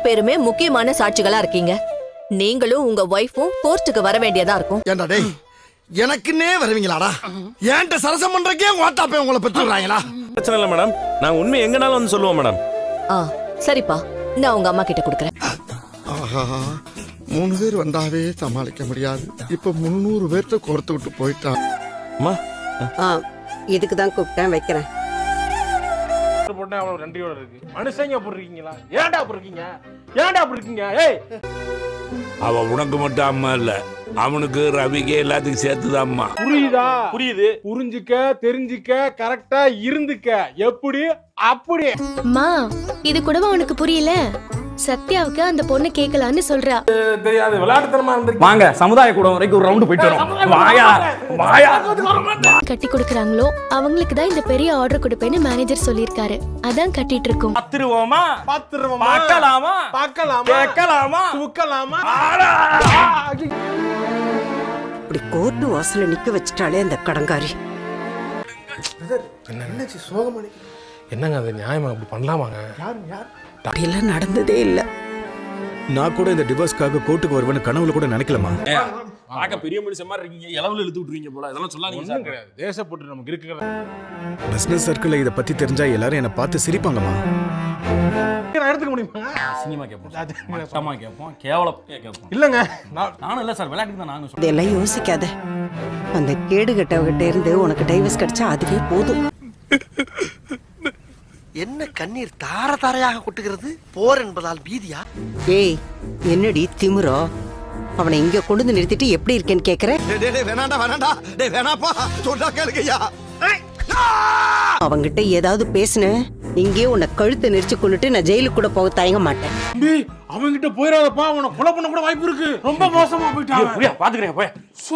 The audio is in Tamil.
பேருமே முக்கியமான சாட்சிகளா இருக்கீங்க. நீங்களும் உங்க ஒய்ஃபும் கோர்ட்டுக்கு வர வேண்டியதா இருக்கும். ஏண்டா டேய், எனக்குன்னே வருவீங்களாடா? ஏன்ட்ட சரசம் பண்றக்கே ஓட்டாப்பே உங்களை பெற்றுறாங்களா? பிரச்சனை இல்லை மேடம், நான் உண்மை எங்கனாலும் வந்து சொல்லுவோம் மேடம். சரிப்பா, நான் உங்க அம்மா கிட்ட கொடுக்கறேன். ஆஹா, 3 பேர் வந்தாவே சமாளிக்க முடியாது. இப்ப 300 பேர்த்த கோர்த்து விட்டு போயிட்டான். அம்மா, இதுக்கு தான் கூப்பிட்டேன், வைக்கிறேன். போட்டா அவ்வளவு நன்றியோட இருக்கு. மனுஷங்க அப்படி இருக்கீங்களா? ஏன்டா அப்படி இருக்கீங்க? ஏன்டா அப்படி இருக்கீங்க? ஏய், அவ உனக்கு மட்டும் அம்மா இல்ல, அவனுக்கு ரவிக்கு எல்லாத்துக்கும் சேர்த்துதான் அம்மா. புரியுதா? புரியுது. புரிஞ்சுக்க, தெரிஞ்சுக்க, கரெக்டா இருந்துக்க. எப்படி? அப்படி. அம்மா, இது கூடவா உனக்கு புரியல? சத்யாவுக்கு அந்த பொண்ணு கேட்கலான்னு சொல்றா. தெரியாது, விளையாட்டுத்தனமா இருந்திருக்கு. வாங்க, சமுதாய கூடம் வரைக்கும் ஒரு ரவுண்ட் போயிட்டு வரோம். வாயா வாயா. கட்டி கொடுக்கறாங்களோ அவங்களுக்கு தான் இந்த பெரிய ஆர்டர் கொடுப்பேன்னு மேனேஜர் சொல்லிருக்காரு. அதான் கட்டிட்டு இருக்கோம். பத்துருவோமா? பாத்துருவோமா? பார்க்கலாமா? பார்க்கலாமா? கேட்கலாமா? தூக்கலாமா? இப்படி கோர்ட்டு வாசல்ல நிக்க வச்சுட்டாலே அந்த கடங்காரி. என்னச்சு சோகமணி? என்னங்க அது நியாயமா அப்படி பண்ணலாமாங்க? அப்படியெல்லாம் நடந்ததே இல்ல. நான் கூட இந்த டிவோர்ஸ்க்காக கோர்ட்டுக்கு வருவேன்னு கனவுல கூட நினைக்கலமா. பார்க்க பெரிய மனுஷன் மாதிரி இருக்கீங்க, இளவுல இழுத்து விட்டுறீங்க போல. இதெல்லாம் சொல்லாதீங்க சார். கிடையாது, தேசப்பட்டு நமக்கு இருக்குங்க. பிசினஸ் சர்க்கிள்ல இத பத்தி தெரிஞ்சா எல்லாரும் என்ன பார்த்து சிரிப்பாங்கம்மா. நான் எடுத்துக்க முடியுமா? சினிமா கேட்போம், மட்டமா கேட்போம், கேவலப்பே கேட்போம். இல்லங்க, நானும் இல்ல சார், விளையாட்டுக்கு தான் நானும் சொல்றேன். இதெல்லாம் யோசிக்காத. அந்த கேடு கட்டவகிட்ட இருந்து உனக்கு டைவர்ஸ் கிடைச்சா அதுவே போதும். என்ன கண்ணீர் தார தாரையாக கொட்டுகிறது? போர் என்பதால் பீதியா? ஏய், என்னடி திமிரோ? அவனை இங்க கொண்டு வந்து நிறுத்திட்டு எப்படி இருக்கேன்னு கேக்குற? வேணாண்டா வேணாண்டா, டேய் வேணாப்பா, சொல்றா கேளுங்கய்யா. அவங்கிட்ட ஏதாவது பேசுன இங்கேயே உன்னை கழுத்தை நெரிச்சு கொண்டுட்டு நான் ஜெயிலுக்கு கூட போக தயங்க மாட்டேன். அவன்கிட்ட போயிடாதப்பா, அவனை கொலை பண்ண கூட வாய்ப்பு இருக்கு. ரொம்ப மோசமா போயிட்டான். பாத்துக்கிறேன் போய்.